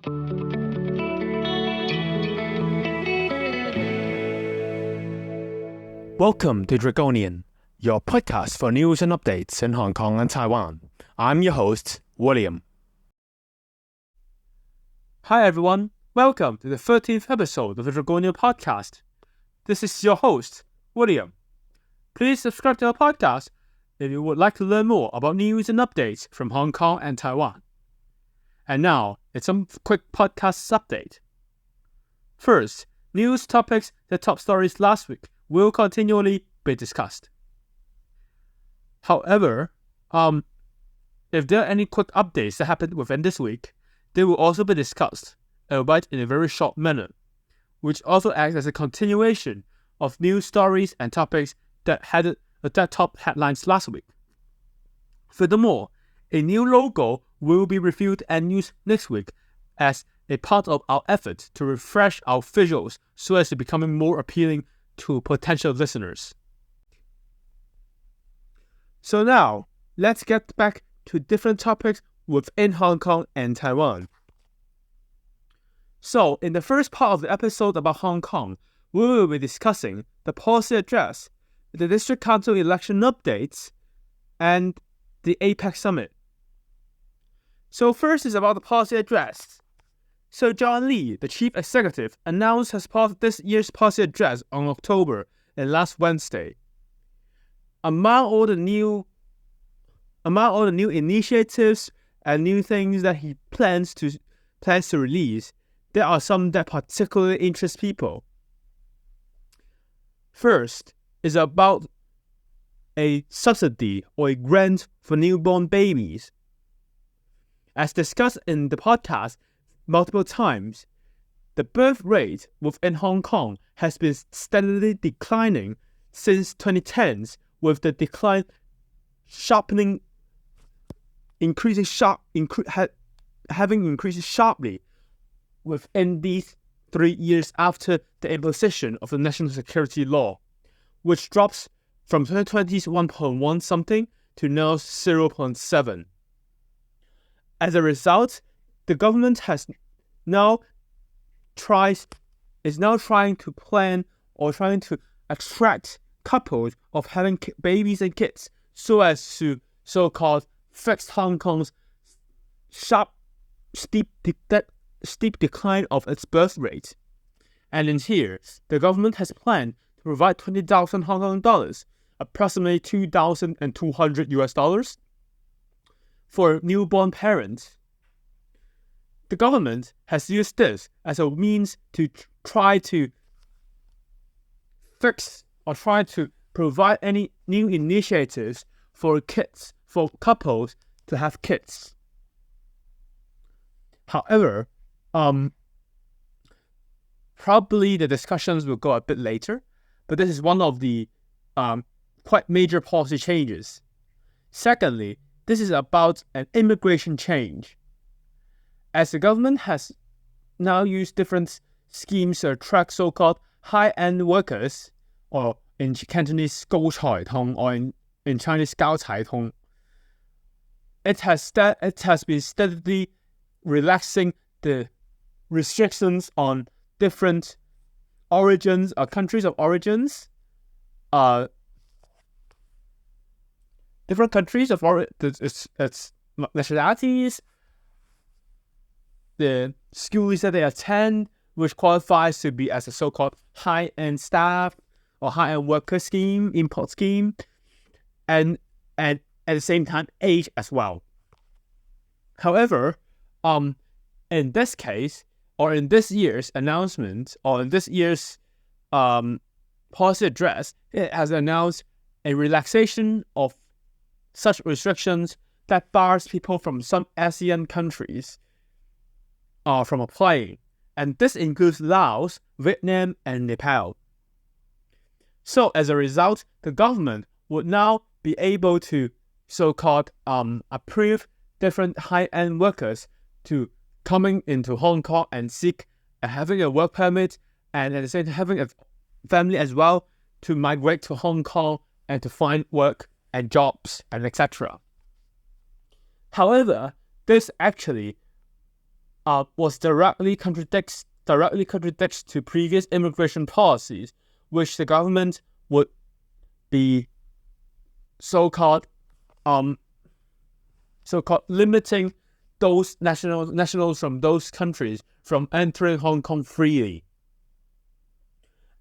Welcome to Dragonian, your podcast for news and updates in Hong Kong and Taiwan. I'm your host, William. Hi everyone, welcome to the 13th episode of the Dragonian podcast. This is your host, William. Please subscribe to our podcast if you would like to learn more about news and updates from Hong Kong and Taiwan. And now, it's some quick podcast update. First, news topics that top stories last week will continually be discussed. However, if there are any quick updates that happened within this week, they will also be discussed, albeit in a very short manner, which also acts as a continuation of news stories and topics that had top headlines last week. Furthermore, a new logo will be reviewed and used next week as a part of our effort to refresh our visuals so as to becoming more appealing to potential listeners. So now, let's get back to different topics within Hong Kong and Taiwan. So, in the first part of the episode about Hong Kong, we will be discussing the policy address, the district council election updates, and the APEC summit. So first is about the policy address. So John Lee, the chief executive, announced as part of this year's policy address on October and last Wednesday. Among all the new initiatives and new things that he plans to release, there are some that particularly interest people. First is about a subsidy or a grant for newborn babies. As discussed in the podcast multiple times, the birth rate within Hong Kong has been steadily declining since 2010s, with the decline increasing sharply within these 3 years after the imposition of the national security law, which drops from 2020's 1.1 something to now 0.7. As a result, the government is now trying to plan or trying to attract couples of having babies and kids so as to so-called fix Hong Kong's steep decline of its birth rate. And in here, the government has planned to provide 20,000 Hong Kong dollars, approximately $2,200 for newborn parents. The government has used this as a means to try to fix or try to provide any new initiatives for couples to have kids. However, probably the discussions will go a bit later, but this is one of the quite major policy changes. Secondly, this is about an immigration change. As the government has now used different schemes to attract so-called high-end workers, or in Cantonese 高才通, or in Chinese 高才通, it has been steadily relaxing the restrictions on different origins or countries of origins, different countries of its nationalities, the schools that they attend, which qualifies to be as a so-called high-end staff or high-end worker scheme, import scheme, and at the same time age as well. However, in this case, or in this year's announcement, or in this year's policy address, it has announced a relaxation of such restrictions that bars people from some ASEAN countries from applying, and this includes Laos, Vietnam, and Nepal. So as a result, the government would now be able to so-called approve different high-end workers to coming into Hong Kong and seek having a work permit, and at the same time having a family as well to migrate to Hong Kong and to find work and jobs and etc. However, this actually was directly contradicts to previous immigration policies, which the government would be so-called limiting those nationals from those countries from entering Hong Kong freely.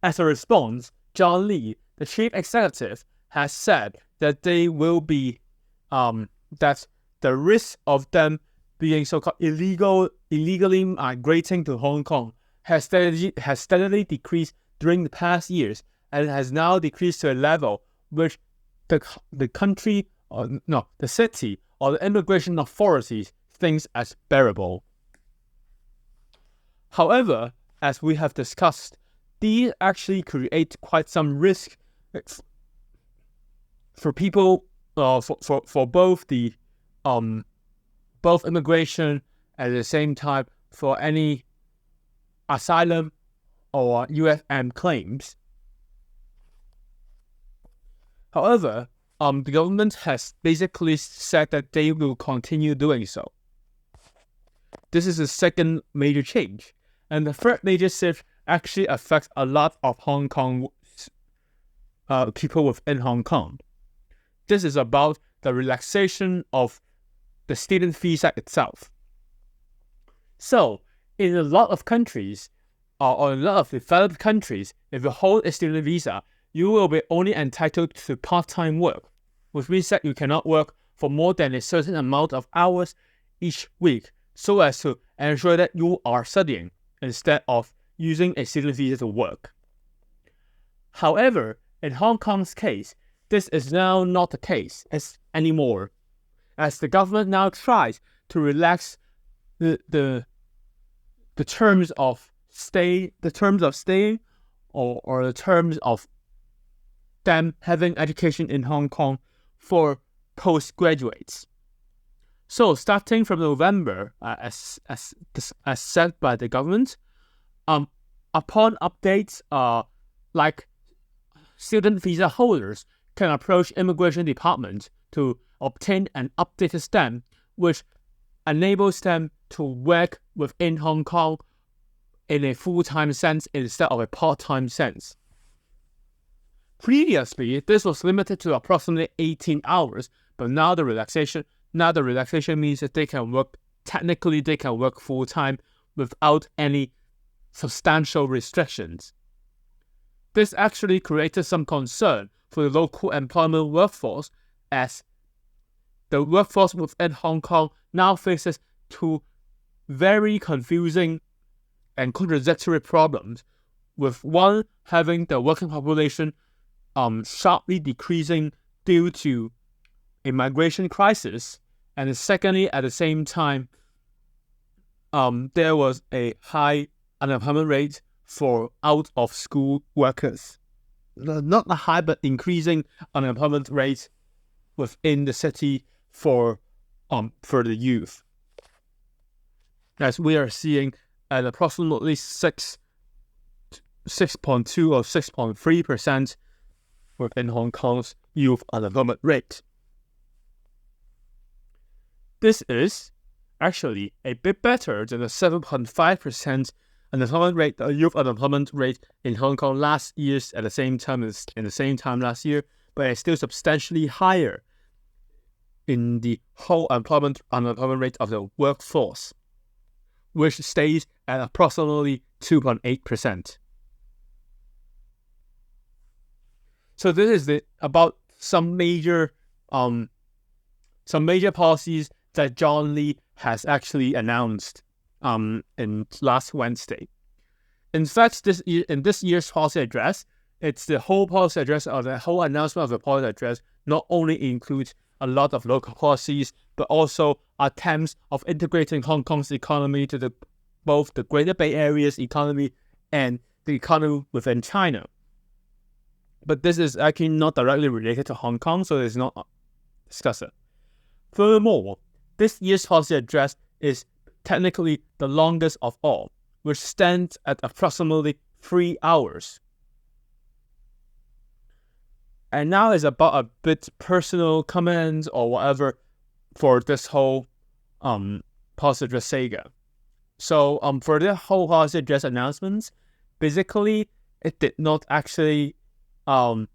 As a response, John Lee, the chief executive, has said that they will be that the risk of them being so-called illegally migrating to Hong Kong has steadily decreased during the past years, and has now decreased to a level which the city or the immigration authorities thinks as bearable. However, as we have discussed, these actually create quite some risk for people, for both the both immigration and at the same time for any asylum or UFM claims. However, the government has basically said that they will continue doing so. This is the second major change. And the third major shift actually affects a lot of Hong Kong people within Hong Kong. This is about the relaxation of the student visa itself. So, in a lot of countries, or in a lot of developed countries, if you hold a student visa, you will be only entitled to part-time work, which means that you cannot work for more than a certain amount of hours each week, so as to ensure that you are studying instead of using a student visa to work. However, in Hong Kong's case, this is now not the case anymore, as the government now tries to relax the terms of staying, or the terms of them having education in Hong Kong for postgraduates. So starting from November, as said by the government, upon updates, like student visa holders can approach immigration department to obtain an updated stamp, which enables them to work within Hong Kong in a full-time sense instead of a part-time sense. Previously, this was limited to approximately 18 hours, but now the relaxation means that they can work full-time without any substantial restrictions. This actually created some concern for the local employment workforce, as the workforce within Hong Kong now faces two very confusing and contradictory problems, with one having the working population sharply decreasing due to a migration crisis, and secondly, at the same time, there was a high unemployment rate for out-of-school workers. Not a high, but increasing unemployment rate within the city for the youth. As we are seeing at approximately 6.2 or 6.3% within Hong Kong's youth unemployment rate. This is actually a bit better than the 7.5% unemployment rate, the youth unemployment rate in Hong Kong last year's at the same time last year, but it's still substantially higher in the whole unemployment rate of the workforce, which stays at approximately 2.8%. So this is about some major policies that John Lee has actually announced in last Wednesday. In fact, in this year's policy address, it's the whole policy address, or the whole announcement of the policy address not only includes a lot of local policies, but also attempts of integrating Hong Kong's economy to both the Greater Bay Area's economy and the economy within China. But this is actually not directly related to Hong Kong, so it's not discussed. Furthermore, this year's policy address is technically the longest of all, which stands at approximately 3 hours. And now is about a bit personal comments or whatever for this whole policy address saga. So for the wholehearted just announcements, basically it did not actually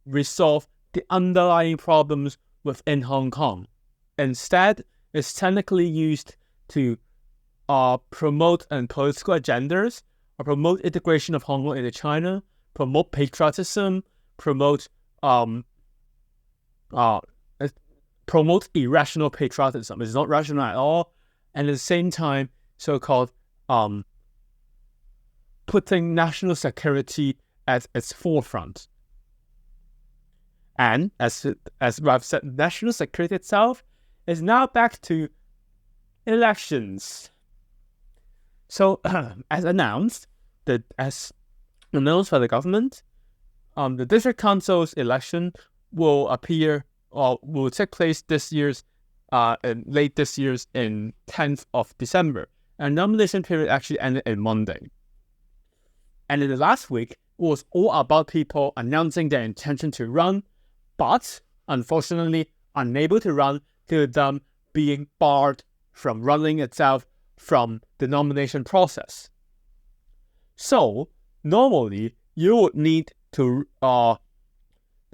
resolve the underlying problems within Hong Kong. Instead, it's technically used to promote political agendas, or promote integration of Hong Kong into China, promote patriotism, promote irrational patriotism. It's not rational at all, and at the same time, so-called putting national security at its forefront. And as I've said, national security itself is now back to elections. So, as announced by the government, the district council's election will take place late this year's in 10th of December. And nomination period actually ended on Monday. And in the last week, it was all about people announcing their intention to run, but unfortunately unable to run due to them being barred from running itself from the nomination process. So, normally, you would need to, the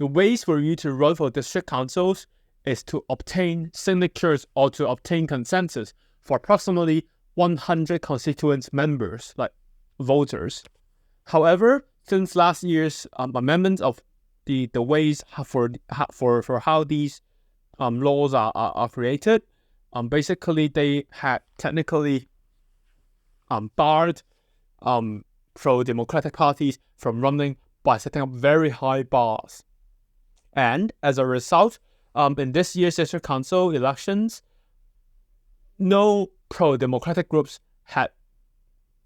ways for you to run for district councils is to obtain signatures or to obtain consensus for approximately 100 constituent members, like voters. However, since last year's amendment of the ways for how these laws are created, basically they had technically barred pro-democratic parties from running by setting up very high bars. And as a result, in this year's district council elections, no pro-democratic groups had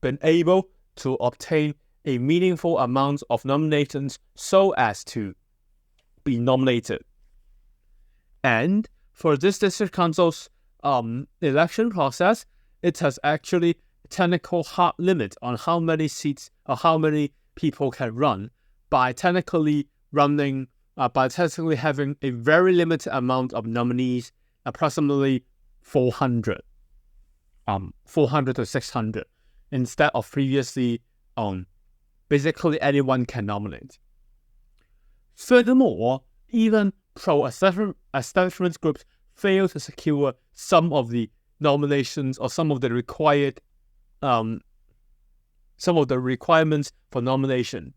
been able to obtain a meaningful amount of nominations so as to be nominated. And for this district council's election process, it has actually a technical hard limit on how many seats or how many people can run by technically having a very limited amount of nominees, approximately 400 to 600, instead of previously basically anyone can nominate. Furthermore, even pro-establishment groups fail to secure some of the nominations or some of the requirements for nomination.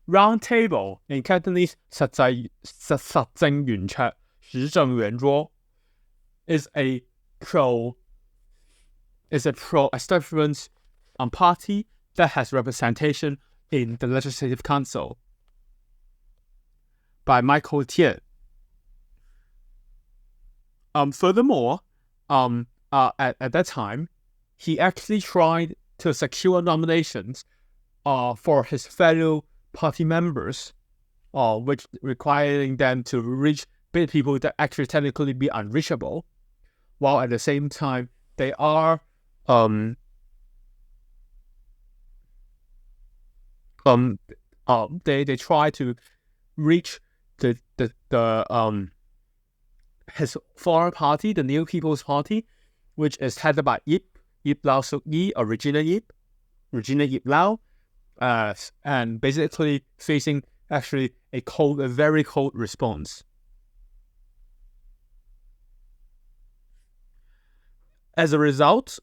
Round table in Cantonese 實政圓桌 實政圓桌 is a pro-establishment party that has representation in the Legislative Council by Michael Tian. Furthermore, at that time, he actually tried to secure nominations for his fellow party members, which requiring them to reach people that actually technically be unreachable, while at the same time they are they try to reach his foreign party, the New People's Party, which is headed by Yip Lau Suk Yi or Regina Yip Lau, and basically facing actually a very cold response. As a result,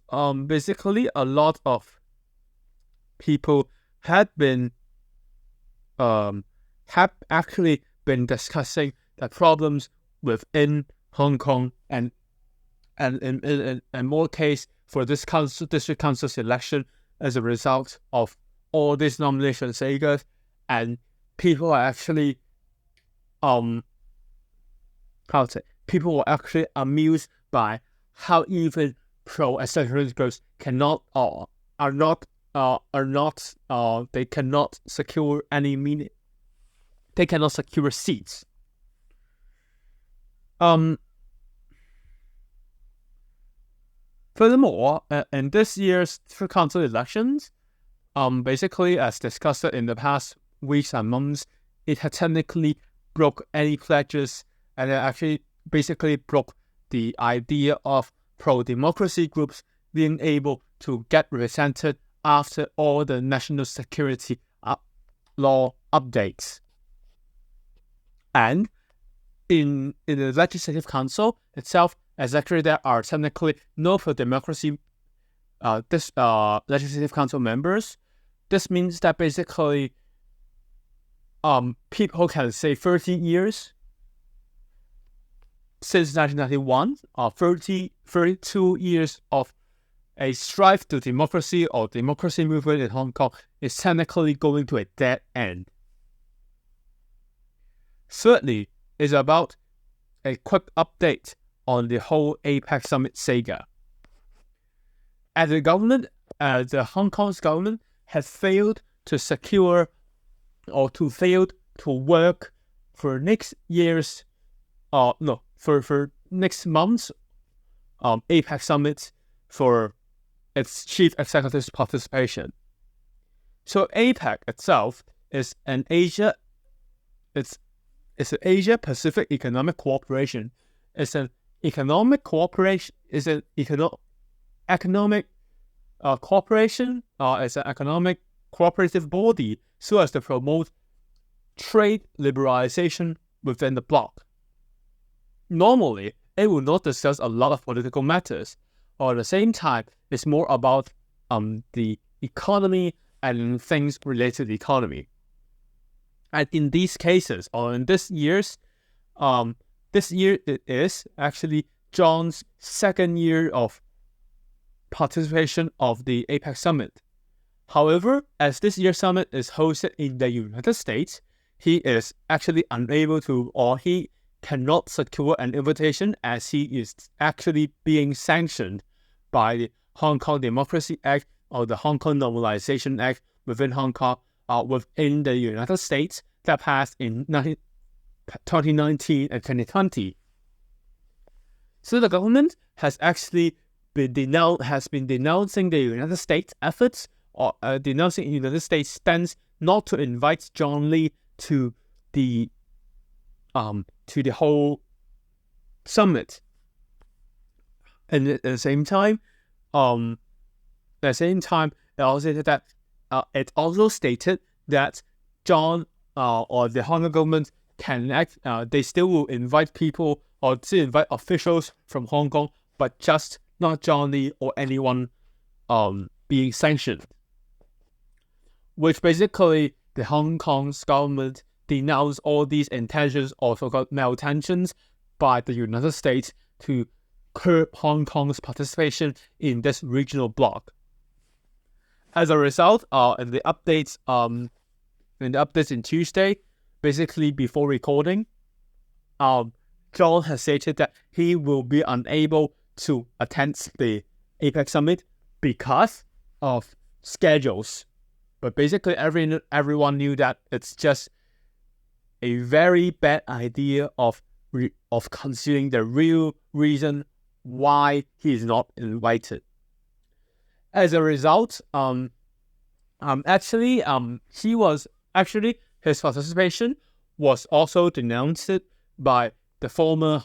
basically a lot of people have actually been discussing the problems within Hong Kong, and in more case for this district council's election as a result of all these nomination sagas, and people are actually people were actually amused by how even pro-establishment groups they cannot secure any meaning. They cannot secure seats. Furthermore, in this year's district council elections, basically as discussed in the past weeks and months, it had technically broke any pledges, and it actually basically broke the idea of pro-democracy groups being able to get represented after all the national security law updates. And in the Legislative Council itself, exactly there are technically no pro-democracy Legislative Council members. This means that basically people can say 30 years since 1991, 32 years of a strive to democracy or democracy movement in Hong Kong is technically going to a dead end. Thirdly, is about a quick update on the whole APEC summit saga. As the government, the Hong Kong's government has failed to secure or failed to work for next year's, for next month's APEC summit for its chief executive's participation. So APEC itself is an Asia Pacific Economic Cooperation. It's an economic cooperation. It's an economic cooperation. It's an economic cooperative body so as to promote trade liberalization within the bloc. Normally, it will not discuss a lot of political matters, or at the same time, it's more about the economy and things related to the economy. And in these cases, or in this year it is actually John's second year of participation of the APEC summit. However, as this year's summit is hosted in the United States, he is actually unable to, or he cannot secure an invitation as he is actually being sanctioned by the Hong Kong Democracy Act or the Hong Kong Normalization Act within Hong Kong, within the United States that passed in 2019 and 2020. So the government has actually been denouncing the United States efforts or denouncing the United States stance not to invite John Lee to the whole summit. And at the same time, it also stated that John or the Hong Kong government can act. They still will invite people or still invite officials from Hong Kong, but just not John Lee or anyone being sanctioned. Which basically the Hong Kong's government denounced all these intentions or so-called maltensions by the United States to curb Hong Kong's participation in this regional bloc. As a result, in the updates in Tuesday, basically before recording, John has stated that he will be unable to attend the APEC summit because of schedules. But basically, everyone knew that it's just a very bad idea of considering the real reason why he is not invited. As a result, his participation was also denounced by the former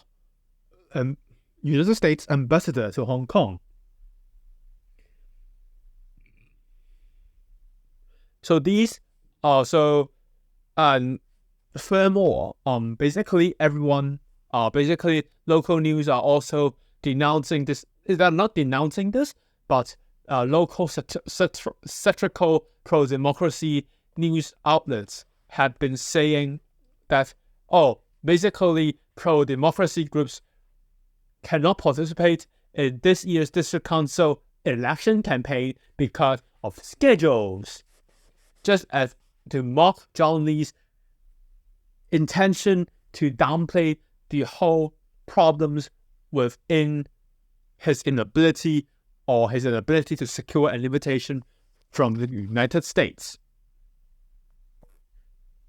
United States ambassador to Hong Kong. So these furthermore, basically everyone, basically local news are also denouncing this. They're not denouncing this, but local satirical pro-democracy news outlets had been saying that, basically pro-democracy groups cannot participate in this year's District Council election campaign because of schedules, just as to mock John Lee's intention to downplay the whole problems within his inability to secure an invitation from the United States.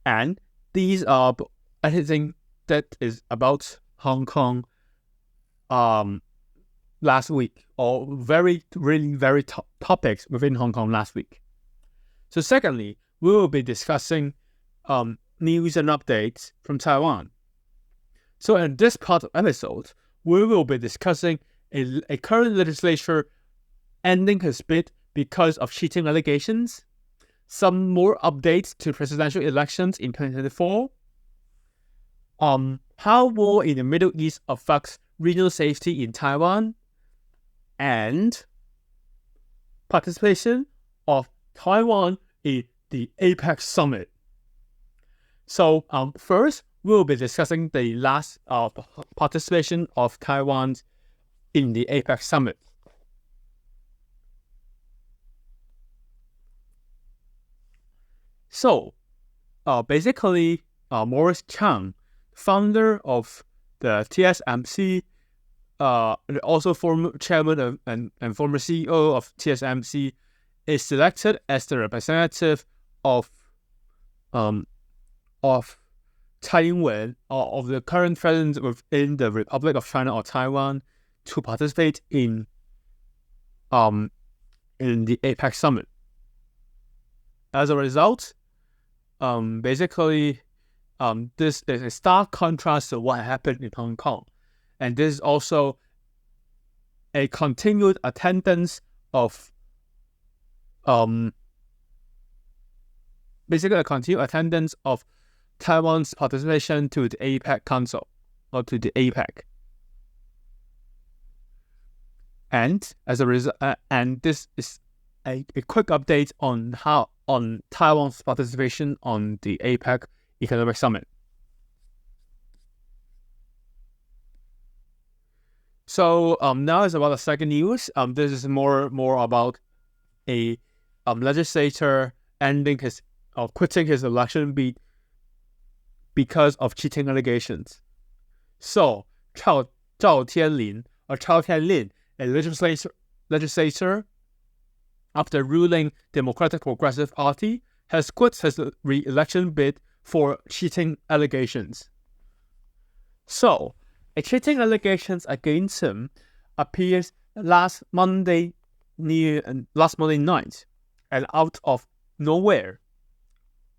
And these are anything that is about Hong Kong last week, or very topics within Hong Kong last week. So secondly, we will be discussing news and updates from Taiwan. So in this part of the episode, we will be discussing a current legislature ending his bid because of cheating allegations, some more updates to presidential elections in 2024, how war in the Middle East affects regional safety in Taiwan, and participation of Taiwan in the APEC summit. So first, we'll be discussing the last participation of Taiwan in the APEC summit. So basically, Morris Chang, founder of the TSMC, also former chairman and former CEO of TSMC, is selected as the representative of Taiwan, of the current president within the Republic of China or Taiwan, to participate in the APEC summit. As a result, basically, this is a stark contrast to what happened in Hong Kong, and this is also a continued attendance of Taiwan's participation to the APEC Council, or to the APEC. And as a result, and this is a quick update on Taiwan's participation on the APEC Economic Summit. So now is about the second news. This is more about a legislator quitting his election bid because of cheating allegations. So Zhao Tianlin, a legislator of the ruling Democratic Progressive Party, has quit his re-election bid for cheating allegations. So, a cheating allegations against him appears last Monday night, and out of nowhere,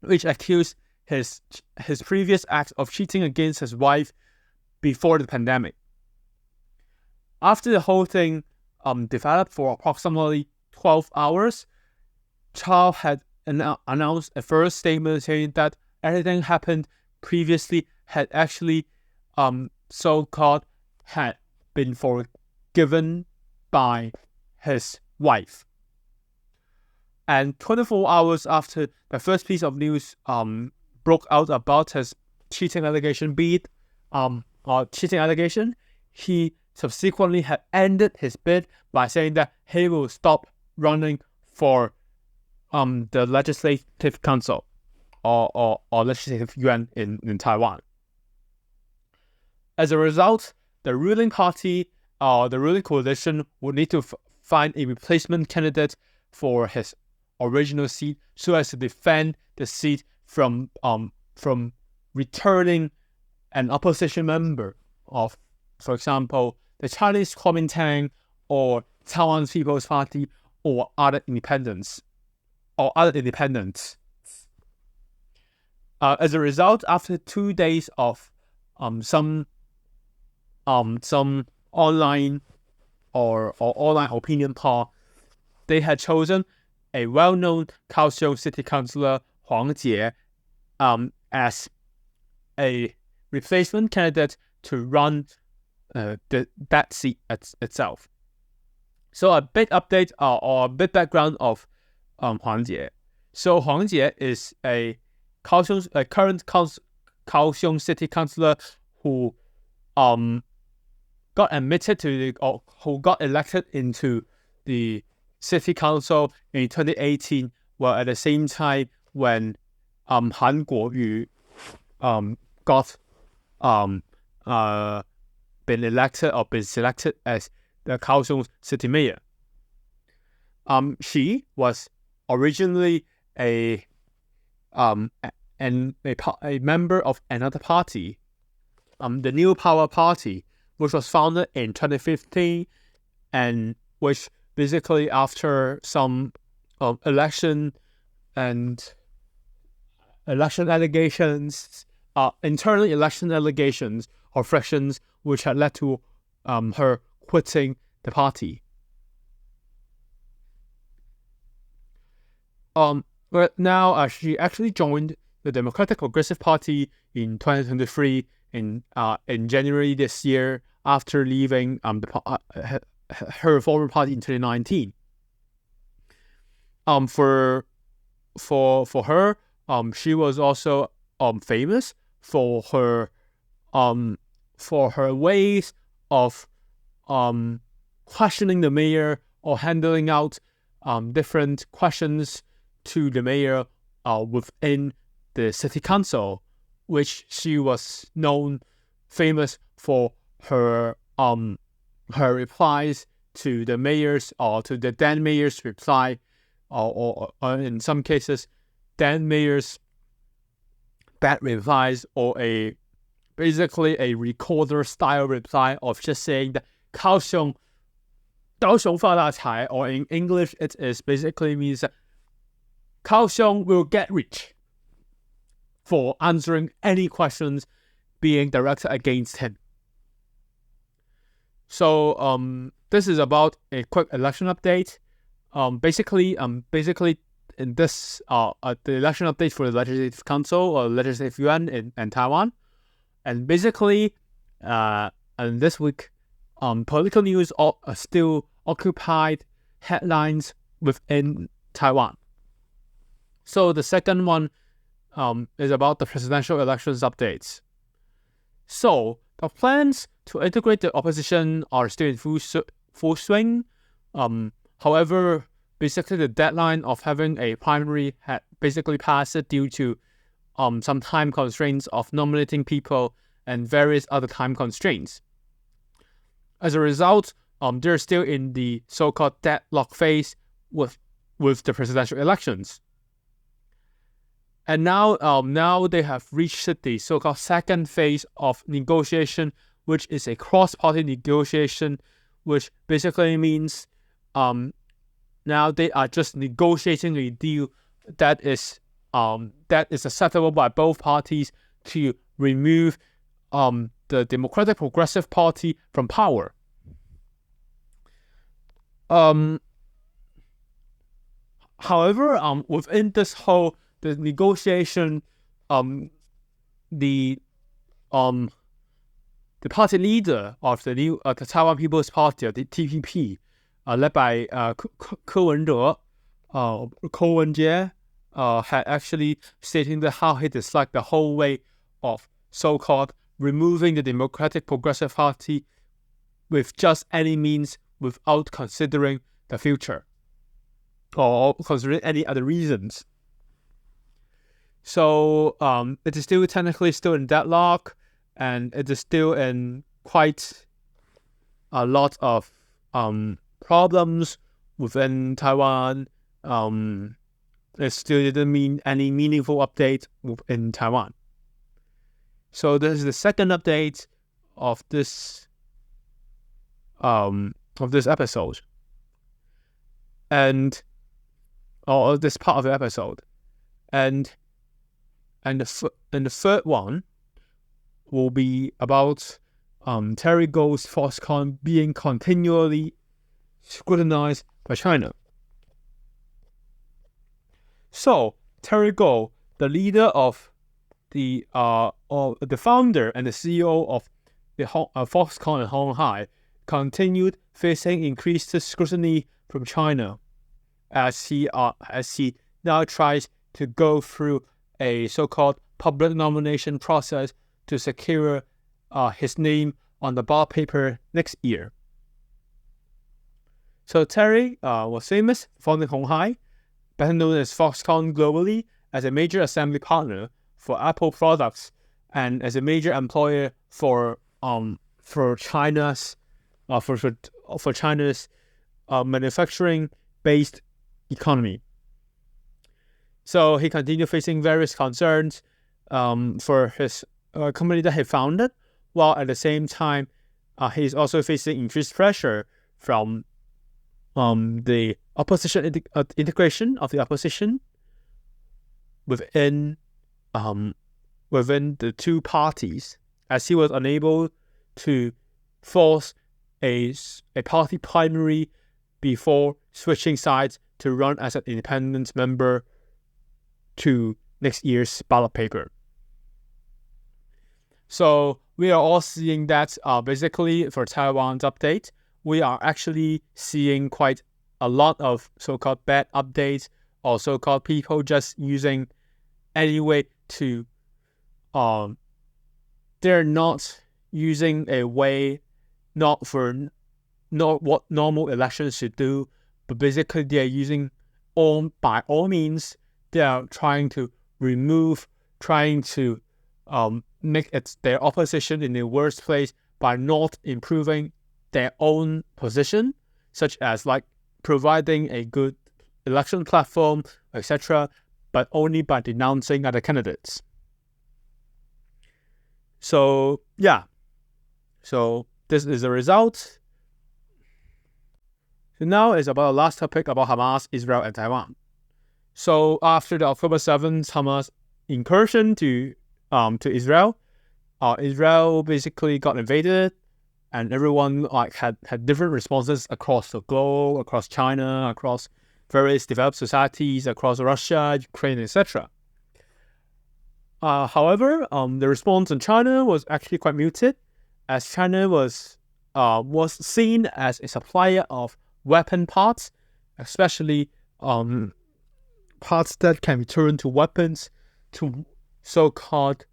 which accused his previous act of cheating against his wife before the pandemic. After the whole thing developed for approximately 12 hours, Zhao had announced a first statement saying that everything happened previously had actually so-called had been forgiven by his wife. And 24 hours after the first piece of news broke out about his cheating allegation, he subsequently had ended his bid by saying that he will stop running for the Legislative Council or Legislative Yuan in Taiwan. As a result, the ruling party or the ruling coalition would need to find a replacement candidate for his original seat so as to defend the seat from returning an opposition member of, for example, the Chinese Kuomintang or Taiwan People's Party or other independents. As a result, after 2 days of some online or online opinion poll, they had chosen a well-known Kaohsiung City Councillor Huang Jie as a replacement candidate to run that seat itself. So a bit update or a bit background of Huang Jie. So Huang Jie is a current Kaohsiung City Councillor who got elected into the City Council in 2018, well, at the same time when Han Kuo-yu got been elected or been selected as the Kaohsiung City Mayor. She was originally a member of another party, the New Power Party, which was founded in 2015, and which basically after some election allegations, internal election allegations or fractions, which had led to her quitting the party. But now she actually joined the Democratic Progressive Party in 2023 in January this year after leaving her former party in 2019. For her, she was also famous for her ways of questioning the mayor or handling out different questions to the mayor within the city council, which she was famous for her replies to the mayor's or to the then mayor's reply, or in some cases, then mayor's bad replies, or basically a recorder style reply of just saying that 高雄发大财, or in English it is basically means that 高雄 will get rich, for answering any questions being directed against him. So this is about a quick election update. Basically in this the election update for the Legislative Council or Legislative Yuan in Taiwan, and basically and this week political news are still occupied headlines within Taiwan. So the second one is about the presidential elections updates. So the plans to integrate the opposition are still in full swing. However, basically the deadline of having a primary had basically passed due to some time constraints of nominating people and various other time constraints. As a result, they're still in the so-called deadlock phase with the presidential elections. And now they have reached the so-called second phase of negotiation, which is a cross-party negotiation, which basically means now they are just negotiating a deal that is acceptable by both parties to remove the Democratic Progressive Party from power. However, within this whole the negotiation, the party leader of the new the Taiwan People's Party, the TPP, led by Ko Wen-je, had actually stating that how he disliked the whole way of so-called removing the Democratic Progressive Party with just any means without considering the future or considering any other reasons. So it is still technically still in deadlock, and it is still in quite a lot of problems within Taiwan. It still didn't mean any meaningful update in Taiwan. So this is the second update of this episode, and or this part of the episode, and the third one will be about Terry Go's Foxconn being continually scrutinized by China. So Terry Go, the leader of the founder and the CEO of the Foxconn and Honghai, continued facing increased scrutiny from China as he now tries to go through a so-called public nomination process to secure his name on the ballot paper next year. So Terry was famous for founding Honghai, better known as Foxconn globally, as a major assembly partner for Apple products and as a major employer for China's manufacturing-based economy. So he continued facing various concerns for his company that he founded, while at the same time he's also facing increased pressure from the opposition integration of the opposition within the two parties, as he was unable to force a party primary before switching sides to run as an independent member to next year's ballot paper. So we are all seeing that basically for Taiwan's update, we are actually seeing quite a lot of so-called bad updates or so-called people just using any way to, they're not using a way not what normal elections should do, but basically they are using by all means, they are trying to make their opposition in the worst place by not improving their own position, such as like providing a good election platform, etc., but only by denouncing other candidates. So yeah, so this is the result. So now is about the last topic about Hamas, Israel, and Taiwan. So after the October 7th Hamas incursion to Israel, Israel basically got invaded, and everyone had different responses across the globe, across China, across various developed societies, across Russia, Ukraine, etc. However, the response in China was actually quite muted, as China was seen as a supplier of weapon parts, especially parts that can be turned to weapons to so-called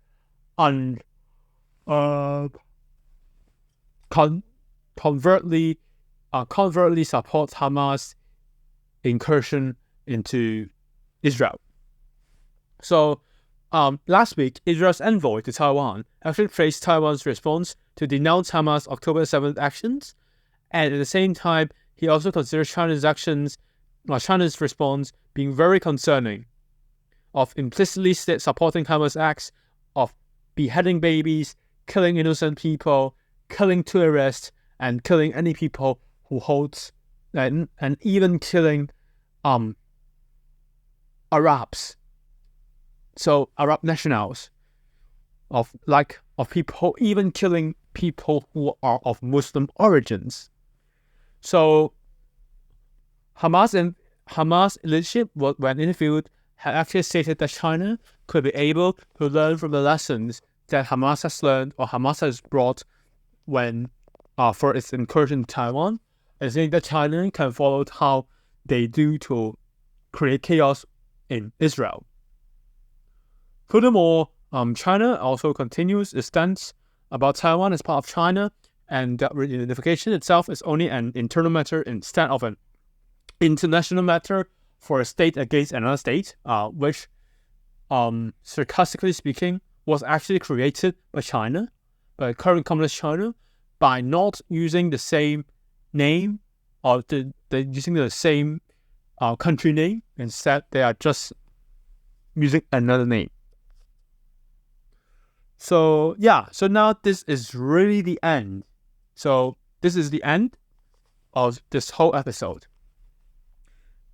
covertly support Hamas incursion into Israel. So last week, Israel's envoy to Taiwan actually praised Taiwan's response to denounce Hamas' October 7th actions, and at the same time, he also considered China's response being very concerning, of implicitly supporting Hamas acts of beheading babies, killing innocent people, killing tourists, and killing any people who holds, and even killing Arabs. So Arab nationals of people, even killing people who are of Muslim origins. So Hamas leadership, when interviewed, had actually stated that China could be able to learn from the lessons that Hamas has learned or Hamas has brought when for its incursion in Taiwan, and saying that China can follow how they do to create chaos in Israel. Furthermore, China also continues its stance about Taiwan as part of China, and that reunification itself is only an internal matter instead of an international matter for a state against another state, which, sarcastically speaking, was actually created by China, by current communist China, by not using the same name or using the same country name. Instead, they are just using another name. So yeah, so now this is really the end. So this is the end of this whole episode.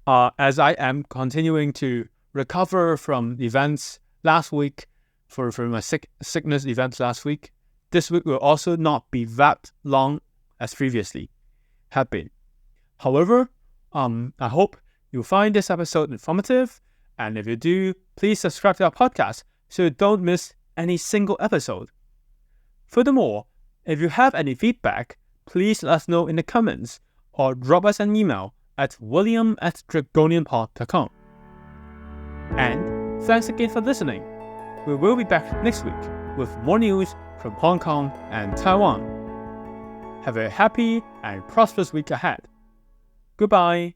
As I am continuing to recover from events last week, for my sickness events last week, this week will also not be that long as previously have been. However, I hope you find this episode informative, and if you do, please subscribe to our podcast so you don't miss any single episode. Furthermore, if you have any feedback, please let us know in the comments or drop us an email at william@dragonianpod.com. And thanks again for listening. We will be back next week with more news from Hong Kong and Taiwan. Have a happy and prosperous week ahead. Goodbye.